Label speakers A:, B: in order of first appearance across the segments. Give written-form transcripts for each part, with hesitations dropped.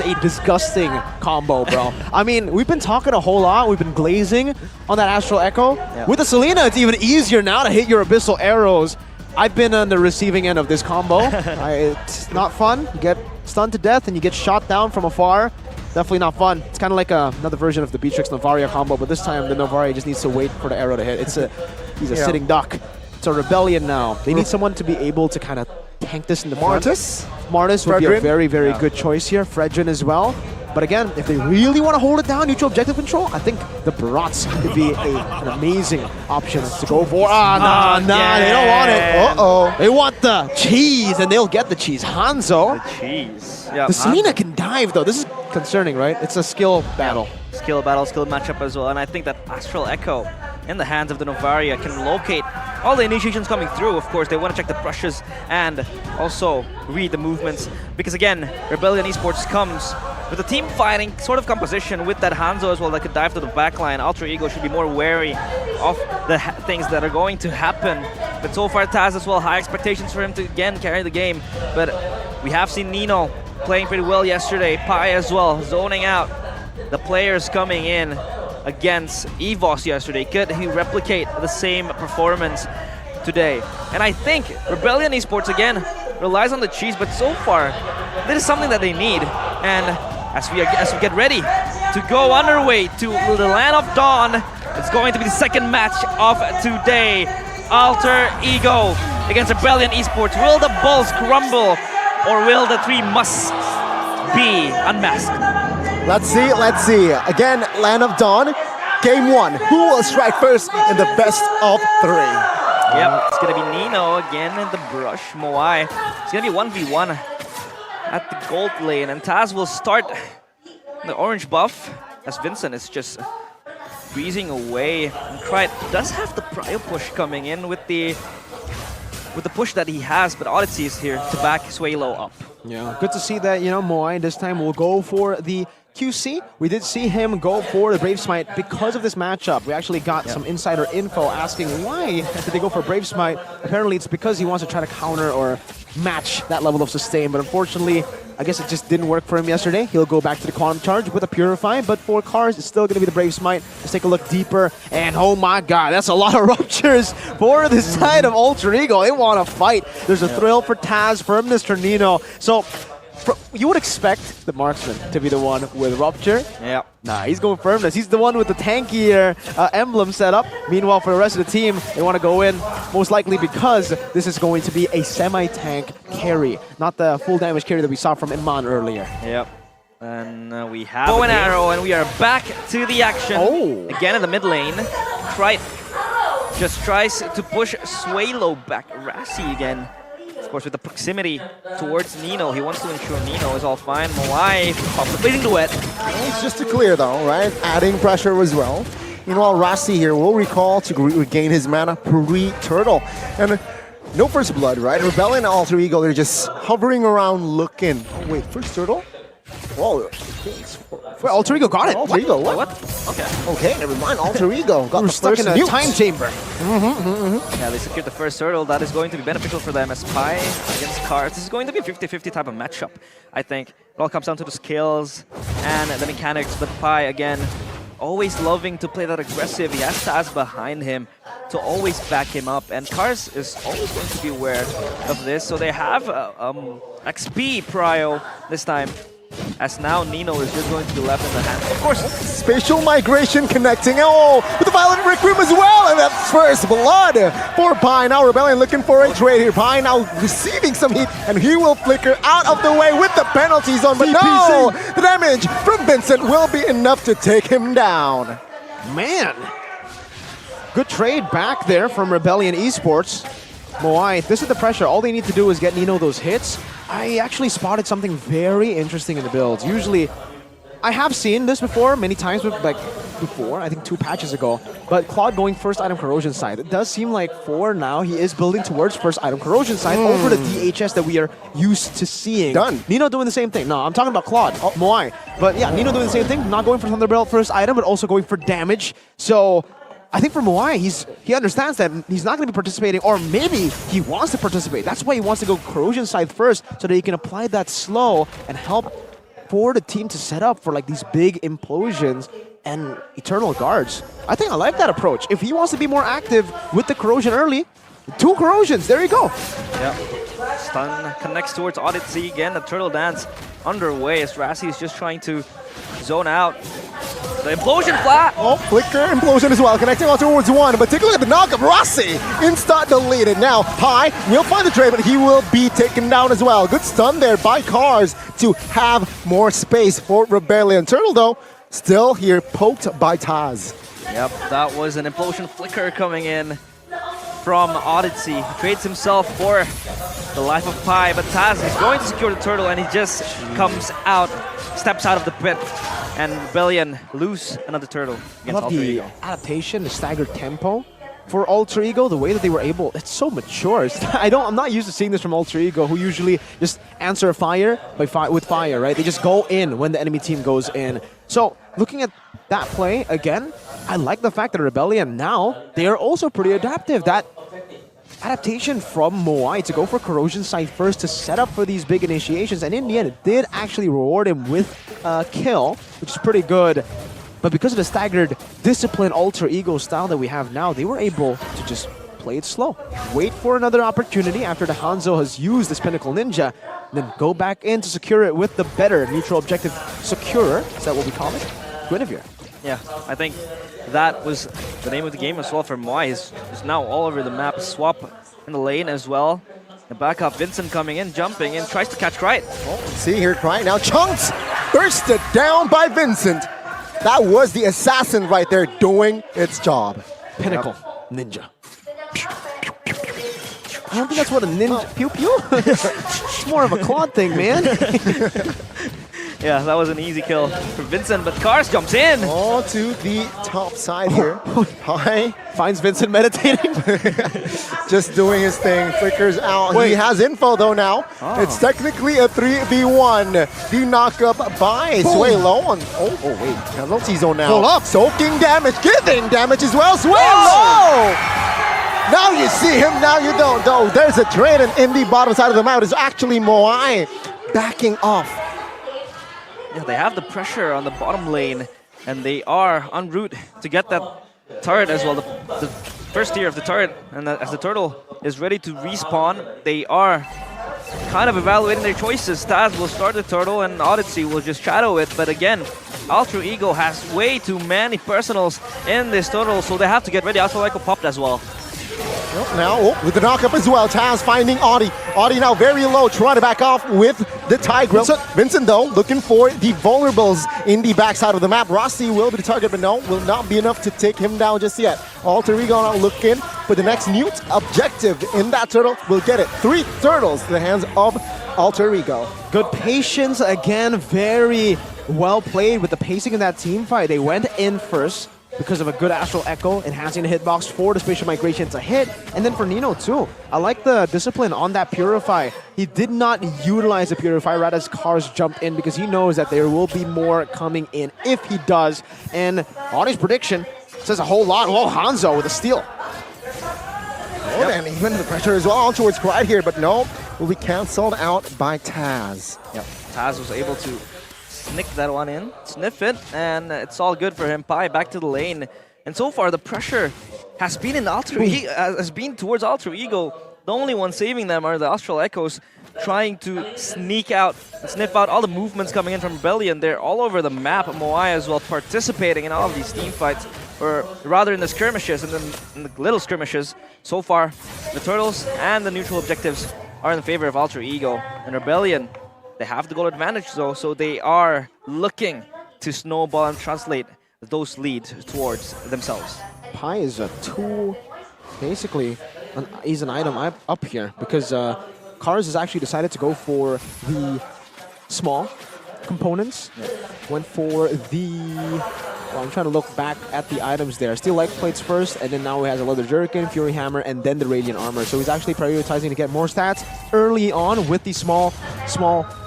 A: a disgusting combo, bro. I mean, we've been talking a whole lot. We've been glazing on that Astral Echo. Yeah. With the Selena, it's even easier now to hit your Abyssal Arrows. I've been on the receiving end of this combo. It's not fun. You get stunned to death and you get shot down from afar. Definitely not fun. It's kind of like another version of the Beatrix Novaria combo, but this time the Novaria just needs to wait for the arrow to hit. He's a sitting duck. It's a Rebellion now. They need someone to be able to kind of tank this in the front. Martis would be a very, very good choice here. Fredrin as well. But again, if they really want to hold it down, neutral objective control, I think the Barats could be an amazing option to go for. Nah, they don't want it. They want the cheese, and they'll get the cheese. Hanzo.
B: The cheese. Yeah,
A: the Selena can dive, though. This is concerning, right? It's a skill battle.
B: Skill battle, skill matchup as well. And I think that Astral Echo in the hands of the Novaria can locate all the initiations coming through. Of course, they want to check the brushes and also read the movements. Because again, Rebellion Esports comes with a team fighting sort of composition with that Hanzo as well that could dive to the backline. Alter Ego should be more wary of the things that are going to happen. But so far, Taz as well, high expectations for him to again carry the game. But we have seen Nino playing pretty well yesterday. Pai as well, zoning out. The players coming in against EVOS yesterday. Could he replicate the same performance today? And I think Rebellion Esports again relies on the cheese, but so far this is something that they need. And as we get ready to go underway to the Land of Dawn, it's going to be the second match of today. Alter Ego against Rebellion Esports. Will the balls crumble, or will the three must be unmasked?
C: Let's see. Again, Land of Dawn, game one. Who will strike first in the best of three?
B: Yep, it's gonna be Nino again in the brush. Moai. It's gonna be 1v1 at the gold lane, and Taz will start the orange buff as Vincent is just breezing away. And Krite does have the prio push coming in with the push that he has, but Odyssey is here to back Swalo up.
A: Yeah, good to see that, Moai this time will go for the QC. We did see him go for the Brave Smite because of this matchup. We actually got some insider info asking why did they go for Brave Smite. Apparently it's because he wants to try to counter or match that level of sustain, but unfortunately, I guess it just didn't work for him yesterday. He'll go back to the Quantum Charge with a Purify, but for Cars, it's still going to be the Brave Smite. Let's take a look deeper, and oh my god, that's a lot of ruptures for the side of Alter Ego. They want to fight. There's a thrill for Taz, for Mr. Nino. So, you would expect the marksman to be the one with rupture.
B: Yeah.
A: Nah, he's going firmness. He's the one with the tankier emblem set up. Meanwhile, for the rest of the team, they want to go in most likely because this is going to be a semi-tank carry, not the full damage carry that we saw from Iman earlier.
B: Yep. And we have bow and arrow, and we are back to the action.
A: Oh.
B: Again in the mid lane. Krite just tries to push Swalo back. Rassi again. Of course, with the proximity towards Nino, he wants to ensure Nino is all fine. Moai completing the wet.
C: It's just to clear though, right? Adding pressure as well. Meanwhile, Rassi here will recall to regain his mana pre-turtle. And no first blood, right? Rebellion and Alter Ego, they're just hovering around looking. Oh, wait, first turtle? Whoa.
A: Wait, Alter Ego got it.
C: Alter Ego, what? Okay, never mind. Alter Ego got
A: We're stuck in a time chamber.
B: Yeah, they secured the first turtle. That is going to be beneficial for them as Pai against Cars. This is going to be a 50-50 type of matchup, I think. It all comes down to the skills and the mechanics. But Pai, again, always loving to play that aggressive. He has Taz behind him to always back him up. And Cars is always going to be aware of this. So they have XP prio this time. As now Nino is just going to be left in the hands. Of course,
C: spatial migration connecting. Oh, with the Violent Rick Room as well. And that's first blood for Pai. Now Rebellion looking for a trade here. Pai now receiving some heat, and he will flicker out of the way with the penalty zone. But no, the damage from Vincent will be enough to take him down.
A: Man, good trade back there from Rebellion Esports. Moai, this is the pressure. All they need to do is get Nino those hits. I actually spotted something very interesting in the builds. Usually, I have seen this before, many times, before, I think 2 patches ago. But Claude going first item corrosion side. It does seem like for now, he is building towards first item corrosion side over the DHS that we are used to seeing.
C: Done.
A: Nino doing the same thing. No, I'm talking about Claude, Moai. But yeah, Nino doing the same thing, not going for Thunderbolt first item, but also going for damage. So I think for Moai, he understands that he's not going to be participating, or maybe he wants to participate. That's why he wants to go corrosion side first, so that he can apply that slow and help for the team to set up for like these big implosions and eternal guards. I think I like that approach. If he wants to be more active with the corrosion early, 2 corrosions, there you go.
B: Yeah. Stun connects towards Odyssey again. The turtle dance underway as Rassi is just trying to zone out. The implosion flat.
C: Oh, flicker implosion as well, connecting all towards 1. But take a look at the knockup. Rossi instant deleted. Now, Pi will find the trade, but he will be taken down as well. Good stun there by Cars to have more space for Rebellion. Turtle, though, still here, poked by Taz.
B: Yep, that was an implosion flicker coming in from Odyssey. Trades himself for the life of Pi, but Taz is going to secure the turtle and he just comes out, steps out of the pit, and Rebellion lose another turtle
A: I
B: against
A: love
B: Alter
A: the
B: Ego.
A: adaptation, the staggered tempo for Alter Ego, the way that they were able, it's so mature. I'm not used to seeing this from Alter Ego, who usually just answer fire with fire, right? They just go in when the enemy team goes in. So looking at that play again, I like the fact that Rebellion now, they are also pretty adaptive. That adaptation from Moai to go for corrosion side first to set up for these big initiations, and in the end it did actually reward him with a kill, which is pretty good. But because of the staggered discipline Alter Ego style that we have now, they were able to just play it slow, wait for another opportunity after the Hanzo has used this Pinnacle Ninja, then go back in to secure it with the better neutral objective securer. Is that what we call it? Guinevere.
B: Yeah, I think that was the name of the game as well for Moai. He's now all over the map. Swap in the lane as well. The backup, Vincent coming in, jumping in, tries to catch Krite.
C: Oh, see here, Krite now. Chunks bursted down by Vincent. That was the assassin right there doing its job.
A: Pinnacle Ninja. I don't think that's what a ninja... Pew pew? It's more of a claw thing, man.
B: Yeah, that was an easy kill for Vincent, but Cars jumps in.
C: All to the top side here. Pi
A: finds Vincent meditating.
C: just doing his thing. Flickers out.
A: Wait.
C: He has info though now.
B: Oh.
C: It's technically a 3v1. The knockup by Sway low on. Oh wait. Penalty zone now.
A: Pull up.
C: Soaking damage. Giving damage as well. Sway low. Now you see him. Now you don't. Though there's a trade in the bottom side of the map. It's actually Moai backing off.
B: Yeah, they have the pressure on the bottom lane, and they are en route to get that turret as well, the first tier of the turret. And as the turtle is ready to respawn, they are kind of evaluating their choices. Taz will start the turtle, and Odyssey will just shadow it. But again, Alter Ego has way too many personals in this turtle, so they have to get ready. Alter Ego popped as well.
C: Now, with the knockup as well, Taz finding Audi. Audi now very low, trying to back off with the Tiger. Vincent, though, looking for the vulnerables in the backside of the map. Rossi will be the target, but no, will not be enough to take him down just yet. Alter Ego now looking for the next newt objective in that turtle. Will get it. 3 turtles in the hands of Alter Ego.
A: Good patience again, very well played with the pacing in that team fight. They went in first because of a good Astral Echo, enhancing the hitbox for the spatial migration to hit, and then for Nino too. I like the discipline on that Purify. He did not utilize the Purify right as Cars jumped in because he knows that there will be more coming in if he does. And Audie's prediction says a whole lot. Well, Hanzo with a steal.
C: Oh, and even the pressure as well towards Clyde here, but no, will be cancelled out by Taz.
B: Yep, Taz was able to snick that one in, sniff it, and it's all good for him. Pi back to the lane, and so far the pressure has been in has been towards Alter Ego. The only one saving them are the Astral Echoes, trying to sneak out, sniff out all the movements coming in from Rebellion. They're all over the map. Moai as well participating in all of these team fights, or rather in the skirmishes and then in the little skirmishes. So far, the turtles and the neutral objectives are in favor of Alter Ego, and Rebellion, they have the goal advantage though, so they are looking to snowball and translate those leads towards themselves.
A: Pi is a tool, basically, he's an item up here because Cars has actually decided to go for the small components.
B: Yeah.
A: Went for the... Well, I'm trying to look back at the items there. Steel leg plates first, and then now he has a leather jerkin, fury hammer, and then the radiant armor. So he's actually prioritizing to get more stats early on with the small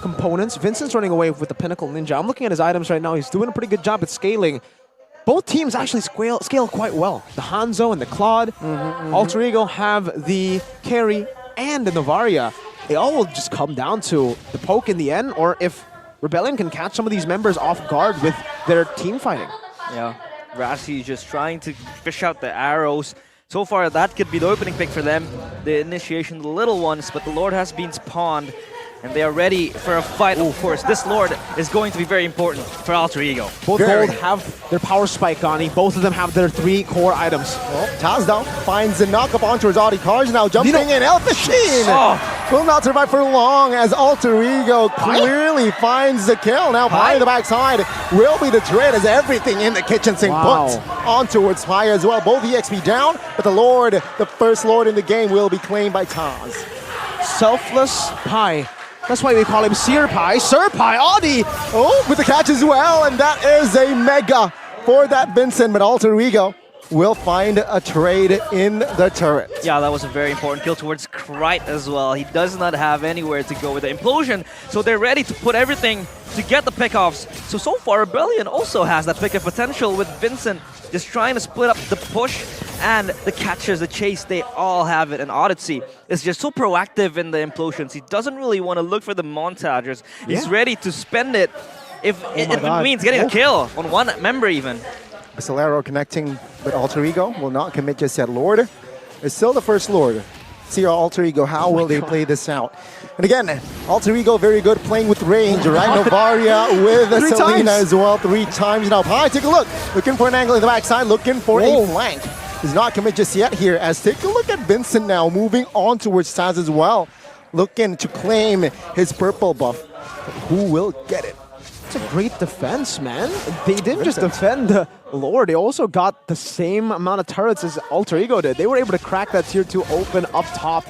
A: components. Vincent's running away with the Pinnacle Ninja. I'm looking at his items right now. He's doing a pretty good job at scaling. Both teams actually scale quite well. The Hanzo and the Claude. Alter Ego have the carry and the Novaria. It all will just come down to the poke in the end, or if Rebellion can catch some of these members off guard with their team fighting.
B: Yeah, Rassi just trying to fish out the arrows. So far, that could be the opening pick for them. The initiation, the little ones, but the Lord has been spawned, and they are ready for a fight. Of course, this Lord is going to be very important for Alter Ego.
A: Both gold have their power spike on. Both of them have their 3 core items.
C: Well, Taz now finds a knock-up onto his Audi Cars now jumping in. El Machine will not survive for long as Alter Ego clearly finds the kill. Now Pi on the backside will be the trade as everything in the kitchen sink put on towards Pi as well. Both EXP down, but the Lord, the first Lord in the game, will be claimed by Taz.
A: Selfless Pi. That's why we call him Sir Pi. Sir Pi, Audi!
C: Oh, with the catch as well, and that is a mega for that Vincent, but Alter Ego will find a trade in the turret.
B: Yeah, that was a very important kill towards Krite as well. He does not have anywhere to go with the implosion, so they're ready to put everything to get the pickoffs. So far, Rebellion also has that pickoff potential with Vincent just trying to split up the push and the catches, the chase, they all have it. And Odyssey is just so proactive in the implosions. He doesn't really want to look for the montages. He's ready to spend it if it means getting a kill on one member even.
C: Pistolero connecting, but Alter Ego will not commit just yet. Lord is still the first Lord. See our Alter Ego, how will they play this out? And again, Alter Ego very good playing with range, right? Novaria with Selena as well 3 times now. Pi, take a look. Looking for an angle in the backside, looking for a flank. Does not commit just yet here as take a look at Vincent now, moving on towards Taz as well. Looking to claim his purple buff. But who will get it?
A: It's a great defense, man. They didn't just defend the Lord, they also got the same amount of turrets as Alter Ego did. They were able to crack that tier 2 open up top.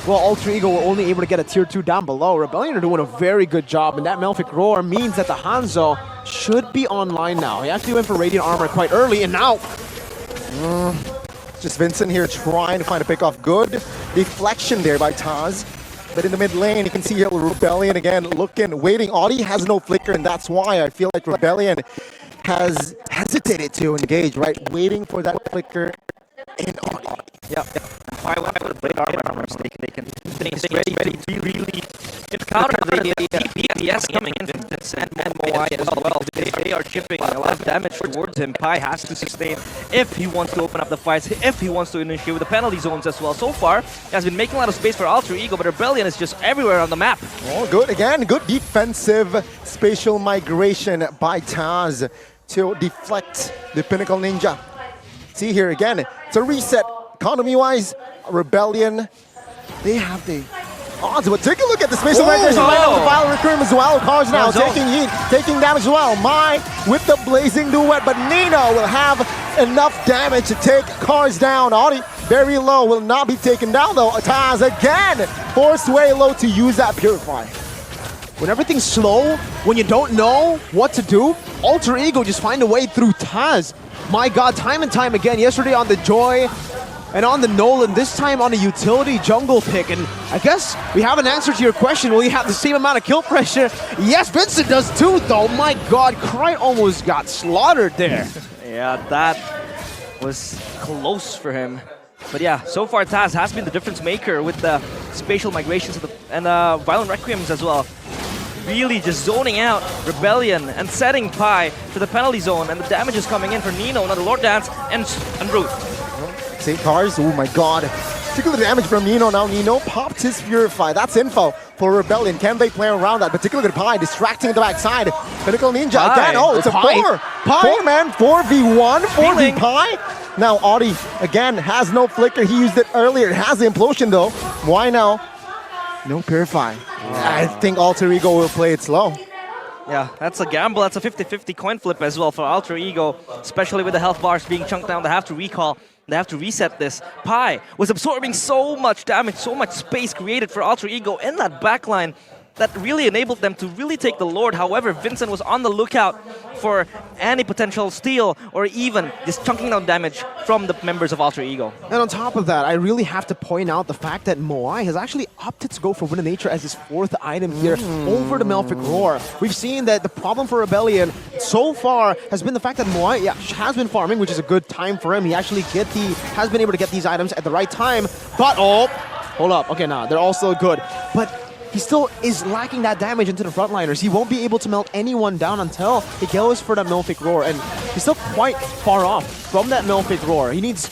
A: Well, Alter Ego were only able to get a tier 2 down below. Rebellion are doing a very good job, and that Malefic Roar means that the Hanzo should be online now. He actually went for Radiant Armor quite early, and now...
C: Just Vincent here trying to find a pick off. Good deflection there by Taz. But in the mid lane, you can see here Rebellion again looking, waiting. Audi has no flicker, and that's why I feel like Rebellion has hesitated to engage, right? Waiting for that flicker in Audi.
B: Yeah. Why would the Blade Armor mistake? They can ready to really counter the DPS coming in and Moai as well. They are chipping a lot of damage towards him. Pi has to sustain if he wants to open up the fights, if he wants to initiate with the penalty zones as well. So far, he has been making a lot of space for Alter Ego, but Rebellion is just everywhere on the map.
C: Oh, good. Again, good defensive spatial migration by Taz to deflect the Pinnacle Ninja. See here again, it's a reset. Economy-wise, Rebellion, they have the odds, but take a look at the spatial migration right now with the Vile Recruit as well. Cars now taking heat, taking damage as well. Mai with the Blazing Duet, but Nino will have enough damage to take Cars down. Audi very low, will not be taken down though. Taz again, forced way low to use that Purify.
A: When everything's slow, when you don't know what to do, Alter Ego just find a way through Taz. My God, time and time again, yesterday on the Joy and on the Nolan, this time on a utility jungle pick. And I guess we have an answer to your question. Will he have the same amount of kill pressure? Yes, Vincent does too, though. My God, Krite almost got slaughtered there.
B: Yeah, that was close for him. But yeah, so far Taz has been the difference maker with the spatial migrations and Violent Requiems as well. Really just zoning out Rebellion and setting Pi for the penalty zone, and the damage is coming in for Nino, another Lord Dance, and Root.
C: Save Cars, oh my God. Take a look at the damage from Nino now. Nino popped his Purify. That's info for Rebellion. Can they play around that? But take a look at Pi distracting at the backside. Pinnacle Ninja again. Oh, it's a 4-man, 4v1, 4v Pi. Now Audi again has no flicker. He used it earlier. It has the implosion though. Why now? No Purify. I think Alter Ego will play it slow.
B: Yeah, that's a gamble. That's a 50-50 coin flip as well for Alter Ego, especially with the health bars being chunked down. They have to recall. They have to reset this. Pi was absorbing so much damage, so much space created for Alter Ego in that backline that really enabled them to really take the Lord. However, Vincent was on the lookout for any potential steal or even just chunking down damage from the members of Alter Ego.
A: And on top of that, I really have to point out the fact that Moai has actually opted to go for Wind of Nature as his 4th item here over the Malefic Roar. We've seen that the problem for Rebellion so far has been the fact that Moai has been farming, which is a good time for him. He actually has been able to get these items at the right time. But, oh, hold up. Okay, nah, they're all still good. But he still is lacking that damage into the frontliners. He won't be able to melt anyone down until he goes for that Malefic Roar, and he's still quite far off from that Malefic Roar. He needs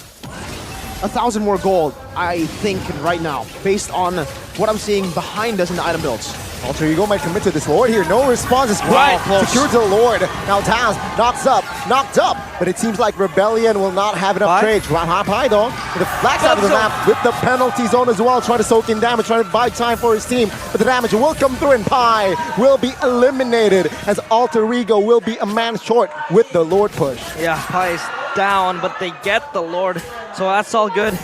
A: 1,000 more gold, I think, right now, based on what I'm seeing behind us in the item builds.
C: Alter Ego might commit to this Lord here. No response is
A: Wow,
C: quite
A: close.
C: secured to the Lord. Now Taz knocked up, but it seems like Rebellion will not have enough trades. Pi though, with the flag side of the map, with the penalty zone as well, trying to soak in damage, trying to buy time for his team. But the damage will come through, and Pi will be eliminated as Alter Ego will be a man short with the Lord push.
B: Yeah, Pi is down, but they get the Lord, so that's all good.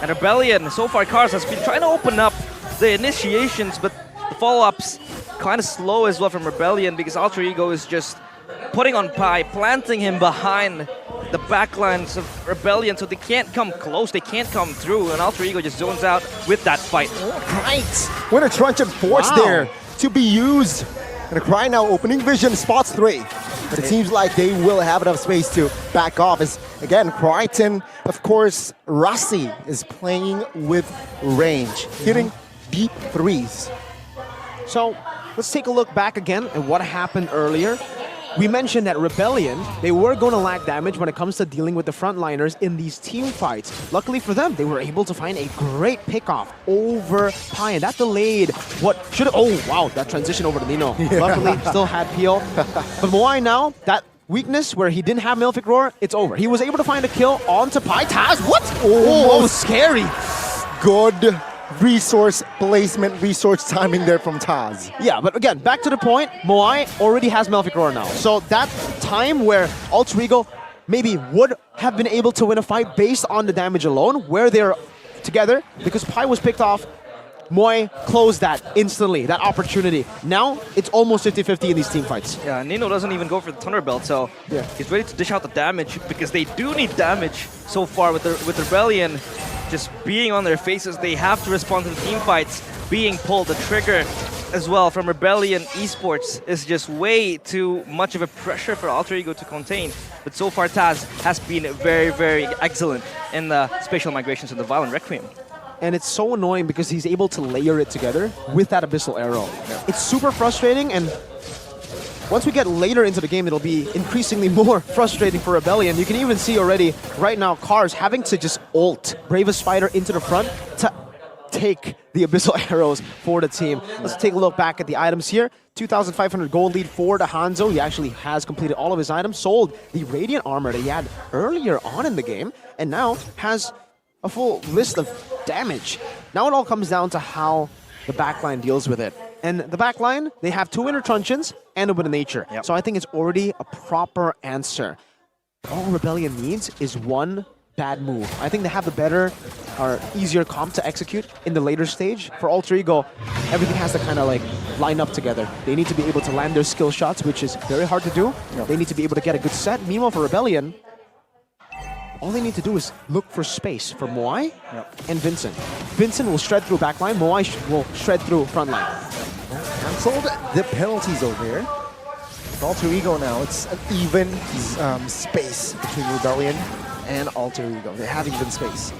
B: And Rebellion, so far, Cars has been trying to open up the initiations, but the follow-ups kind of slow as well from Rebellion because Alter Ego is just putting on Pi, planting him behind the backlines of Rebellion, so they can't come close, they can't come through, and Alter Ego just zones out with that fight.
C: Right! With a truncheon force there to be used. And a Cry now opening vision, spots 3. But it seems like they will have enough space to back off as, again, Crichton, of course, Rossi is playing with range, hitting deep threes.
A: So let's take a look back again at what happened earlier. We mentioned that Rebellion, they were going to lack damage when it comes to dealing with the frontliners in these team fights. Luckily for them, they were able to find a great pickoff over Pi, and that delayed what should have... Oh, wow, that transition over to Nino. Luckily, still had peel. But Moai now, that weakness where he didn't have Malefic Roar, it's over. He was able to find a kill onto Pi. Taz, what? Oh, scary.
C: Good resource placement, resource timing there from Taz.
A: Yeah, but again, back to the point, Moai already has Malefic Roar now. So that time where Alter Ego maybe would have been able to win a fight based on the damage alone, where they're together, because Pi was picked off, Moai closed that instantly, that opportunity. Now, it's almost 50-50 in these team fights.
B: Yeah, Nino doesn't even go for the Thunderbelt, so he's ready to dish out the damage because they do need damage so far with Rebellion. Just being on their faces, they have to respond to the team fights. Being pulled, the trigger as well from Rebellion Esports is just way too much of a pressure for Alter Ego to contain. But so far, Taz has been very, very excellent in the spatial migrations and the Violent Requiem.
A: And it's so annoying because he's able to layer it together with that Abyssal Arrow. It's super frustrating, and once we get later into the game, it'll be increasingly more frustrating for Rebellion. You can even see already, right now, Cars having to just ult Bravest Spider into the front to take the Abyssal Arrows for the team. Let's take a look back at the items here. 2,500 gold lead for the Hanzo. He actually has completed all of his items, sold the Radiant Armor that he had earlier on in the game, and now has a full list of damage. Now it all comes down to how the backline deals with it. And the backline, they have 2 Inner Truncheons and a Bit of Nature. So I think it's already a proper answer. All Rebellion needs is one bad move. I think they have the better or easier comp to execute in the later stage. For Alter Ego, everything has to kind of like line up together. They need to be able to land their skill shots, which is very hard to do. They need to be able to get a good set. Meanwhile, for Rebellion, all they need to do is look for space for Moai and Vincent. Vincent will shred through backline, Moai will shred through frontline.
C: Cancelled the penalties over here. For Alter Ego now, it's an even space between Rebellion and Alter Ego. They have even space.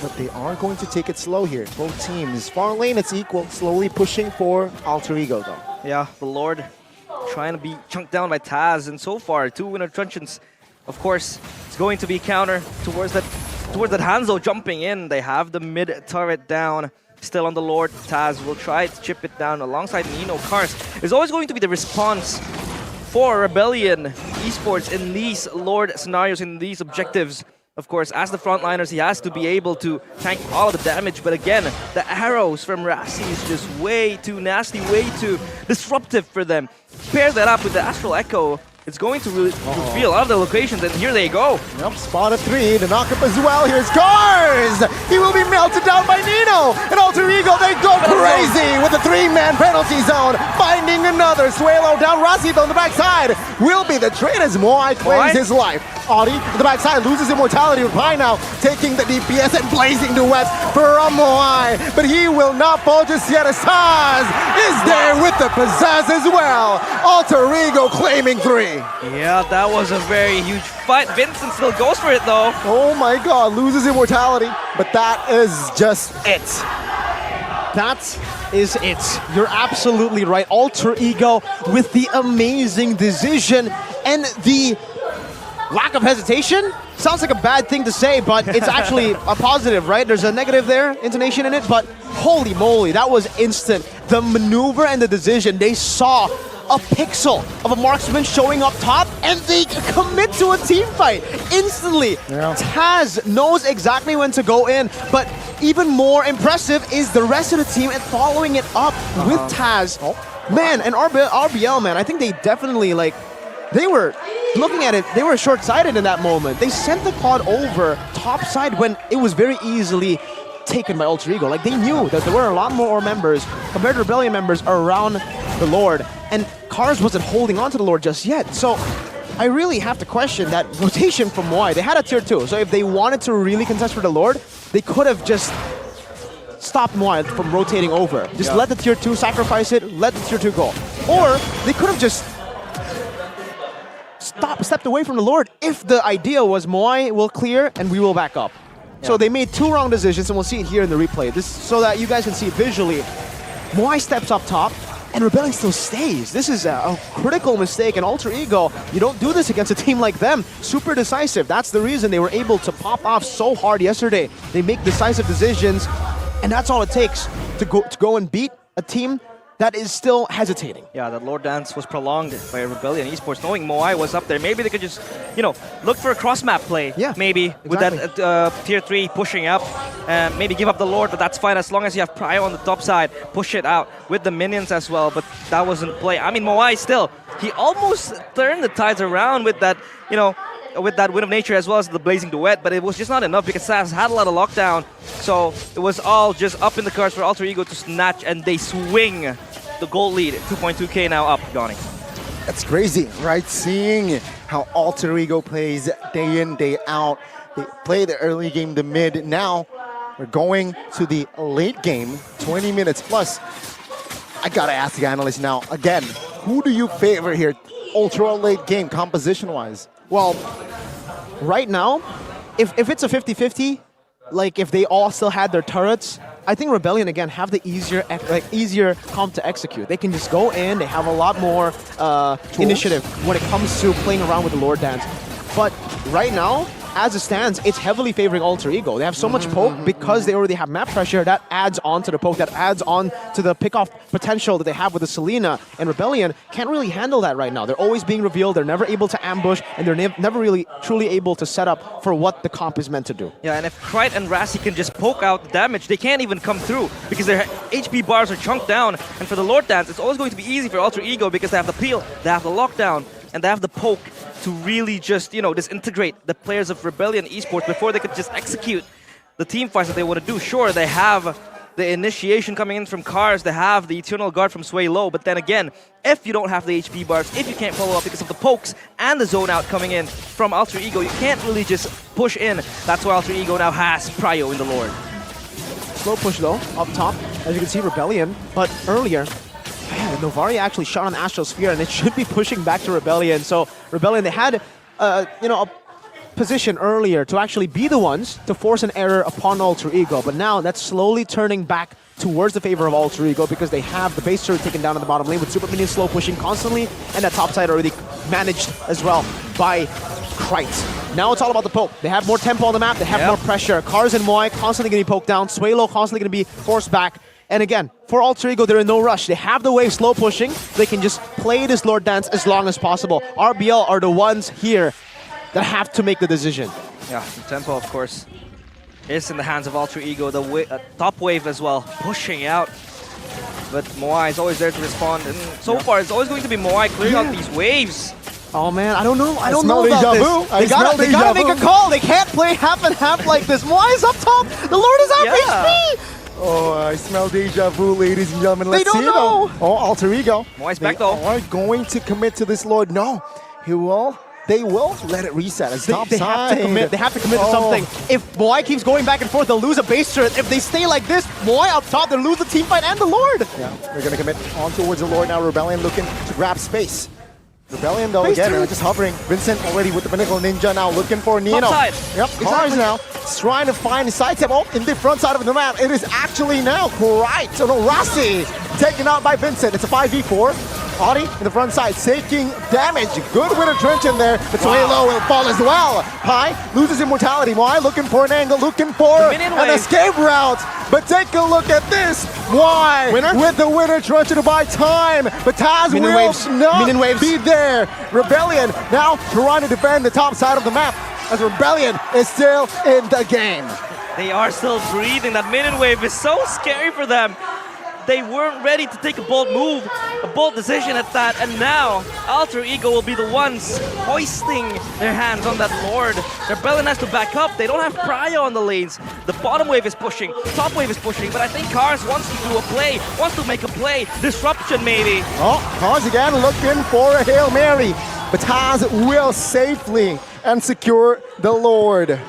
C: But they are going to take it slow here. Both teams. Far lane, it's equal. Slowly pushing for Alter Ego, though.
B: Yeah, the Lord trying to be chunked down by Taz, and so far, 2 Inner Truncheons. Of course, it's going to be counter towards that Hanzo jumping in. They have the mid turret down. Still on the Lord. Taz will try to chip it down alongside Nino. Cars is always going to be the response for Rebellion Esports in these Lord scenarios, in these objectives. Of course, as the frontliners, he has to be able to tank all of the damage. But again, the arrows from Rassi is just way too nasty, way too disruptive for them. Pair that up with the Astral Echo, it's going to really reveal a lot of the locations, and here they go.
C: Yep, spot of 3, the knock-up as well. Here's Cars! He will be melted down by Nino! And Alter Ego, they go crazy with the 3-man penalty zone. Finding another. Suelo down, Rossi on the backside. Will be the trade as Moai claims his life. Audi on the backside loses immortality with Pi now taking the DPS and blazing the webs for Moai. But he will not fall just yet as Taz is there with the possess as well. Alter Ego claiming 3.
B: Yeah, that was a very huge fight. Vincent still goes for it though.
C: Oh my god, loses immortality, but that is just it.
A: That is it. You're absolutely right. Alter Ego with the amazing decision and the lack of hesitation. Sounds like a bad thing to say, but it's actually a positive, right? There's a negative there, intonation in it, but holy moly, that was instant. The maneuver and the decision, they saw a pixel of a marksman showing up top, and they commit to a team fight instantly.
C: Yeah.
A: Taz knows exactly when to go in, but even more impressive is the rest of the team and following it up with Taz. Man, and RBL, man, I think they definitely, like, they were looking at it, they were short-sighted in that moment. They sent the quad over topside when it was very easily taken by Alter Ego. Like, they knew that there were a lot more members compared to Rebellion members around the Lord, and Cars wasn't holding on to the Lord just yet. So I really have to question that rotation from Moai. They had a tier 2, so if they wanted to really contest for the Lord, they could have just stopped Moai from rotating over. Just let the tier 2 sacrifice it, let the tier 2 go. Or they could have just stepped away from the Lord if the idea was Moai will clear and we will back up. So they made 2 wrong decisions, and we'll see it here in the replay. This so that you guys can see it visually. Moai steps up top, and Rebellion still stays. This is a critical mistake, and Alter Ego, you don't do this against a team like them. Super decisive. That's the reason they were able to pop off so hard yesterday. They make decisive decisions, and that's all it takes to go and beat a team that is still hesitating.
B: Yeah, that Lord Dance was prolonged by Rebellion Esports, knowing Moai was up there. Maybe they could just, you know, look for a cross-map play.
A: Yeah,
B: maybe
A: exactly.
B: with that tier 3 pushing up, and maybe give up the Lord, but that's fine as long as you have Prio on the top side. Push it out with the minions as well, but that wasn't play. I mean, Moai still, he almost turned the tides around with that, you know, with that Wind of Nature as well as the Blazing Duet, but it was just not enough because Saz had a lot of lockdown. So it was all just up in the cards for Alter Ego to snatch, and they swing the gold lead. 2.2k now up, Donnie.
C: That's crazy, right? Seeing how Alter Ego plays day in, day out. They play the early game, the mid. Now we're going to the late game, 20 minutes plus. I gotta ask the analyst now, again, who do you favor here, ultra late game, composition-wise?
A: Well, right now, if it's a 50-50, like if they all still had their turrets, I think Rebellion again have the easier comp to execute. They can just go in. They have a lot more initiative when it comes to playing around with the Lord Dance. But right now, as it stands, it's heavily favoring Alter Ego. They have so much poke because they already have map pressure that adds on to the poke, that adds on to the pick-off potential that they have with the Selena. And Rebellion can't really handle that right now. They're always being revealed, they're never able to ambush, and they're never really truly able to set up for what the comp is meant to do.
B: Yeah, and if Krite and Rassi can just poke out the damage, they can't even come through because their HP bars are chunked down. And for the Lord Dance, it's always going to be easy for Alter Ego because they have the peel, they have the lockdown, and they have the poke to really just, you know, disintegrate the players of Rebellion Esports before they could just execute the team fights that they want to do. Sure, they have the initiation coming in from Cars, they have the Eternal Guard from Sway Low, but then again, if you don't have the HP bars, if you can't follow up because of the pokes and the zone out coming in from Alter Ego, you can't really just push in. That's why Alter Ego now has Prio in the Lord.
A: Slow push though, up top, as you can see Rebellion, but earlier, man, Novaria actually shot on Astral Sphere, and it should be pushing back to Rebellion. So Rebellion, they had, you know, a position earlier to actually be the ones to force an error upon Alter Ego, but now that's slowly turning back towards the favor of Alter Ego because they have the base turret taken down in the bottom lane with Super Minions slow pushing constantly, and that top side already managed as well by Krite. Now it's all about the poke. They have more tempo on the map, they have more pressure. Cars and Moai constantly getting poked down, Swaylo constantly going to be forced back. And again, for Alter Ego, they're in no rush. They have the wave slow pushing. They can just play this Lord Dance as long as possible. RBL are the ones here that have to make the decision.
B: Yeah, the tempo, of course, is in the hands of Alter Ego. The top wave as well, pushing out. But Moai is always there to respond. And so far, it's always going to be Moai clearing out these waves.
A: Oh man, I don't know. I don't
C: smell
A: know about
C: deja vu.
A: this. They gotta make a call. They can't play half and half like this. Moai is up top. The Lord is out HP.
C: Oh, I smell deja vu, ladies and gentlemen. Let's
A: don't
C: see
A: know.
C: though. Oh, Alter Ego.
B: Moai's back though.
C: They are going to commit to this Lord. No, he will. They will let it reset as top
A: They
C: side.
A: have to commit. They have to commit to something. If Moai keeps going back and forth, they'll lose a base turret. If they stay like this, Moai up top, they'll lose the team fight and the Lord.
C: Yeah, they're going to commit on towards the Lord now. Rebellion looking to grab space. Rebellion though,
A: Base
C: again,
A: turret.
C: just hovering. Vincent already with the Pinnacle Ninja now looking for Nino.
B: Top side.
C: Yep, Cars now. He's trying to find sidestep in the front side of the map. It is actually now right. So no, Rossi taken out by Vincent. It's a 5v4. Audi in the front side taking damage. Good winter trench in there, but Suelo will fall as well. Pi loses immortality. Moai looking for an angle, looking for an escape route. But take a look at this. Moai with the winter trench to buy time. But Taz will not be there. Rebellion now trying to defend the top side of the map as Rebellion is still in the game.
B: They are still breathing. That minion wave is so scary for them. They weren't ready to take a bold move, a bold decision at that, and now Alter Ego will be the ones hoisting their hands on that Lord. Rebellion has to back up. They don't have Prio on the lanes. The bottom wave is pushing, top wave is pushing, but I think Cars wants to do a play, wants to make a play. Disruption maybe.
C: Oh, Cars again looking for a Hail Mary, but Taz will safely and secure the Lord.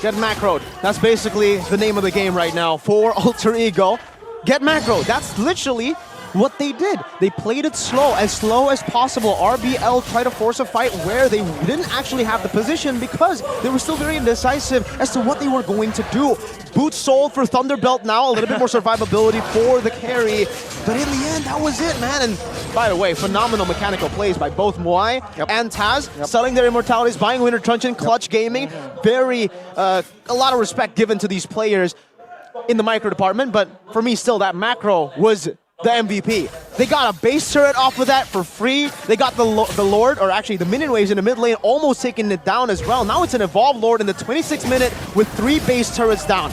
A: Get macroed. That's basically the name of the game right now for Alter Ego. Get macro. That's literally what they did. They played it slow as possible. RBL tried to force a fight where they didn't actually have the position because they were still very indecisive as to what they were going to do. Boots sold for Thunderbelt now, a little bit more survivability for the carry. But in the end, that was it, man. And by the way, phenomenal mechanical plays by both Moai and Taz, selling their immortalities, buying Winter Truncheon, Clutch Gaming. Very, a lot of respect given to these players in the micro department, but for me still that macro was the MVP. They got a base turret off of that for free. They got the Lord, or actually the minion waves in the mid lane, almost taking it down as well. Now it's an Evolved Lord in the 26th minute with 3 base turrets down.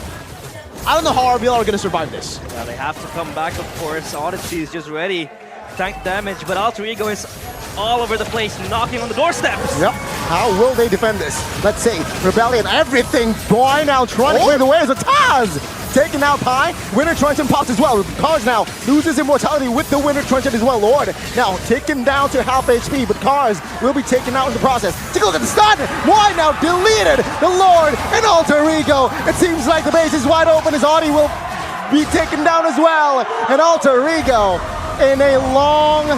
A: I don't know how RBL are going to survive this.
B: Yeah, they have to come back, of course. Odyssey is just ready. Tank damage, but Alter Ego is all over the place, knocking on the doorsteps.
C: Yep. How will they defend this? Let's see. Rebellion, everything going now, trying to clear the way as a Taz. Taking out Pi. Winter Truncheon pops as well. Cars now loses immortality with the Winter Truncheon as well. Lord now taken down to half HP, but Cars will be taken out in the process. Take a look at the stun. Why now deleted the Lord and Alter Ego. It seems like the base is wide open as Audi will be taken down as well. And Alter Ego in a long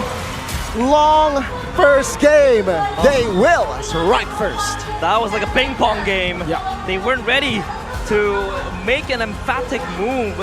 C: first game. They will strike first.
B: That was like a ping pong game.
C: Yeah.
B: They weren't ready to make an emphatic move.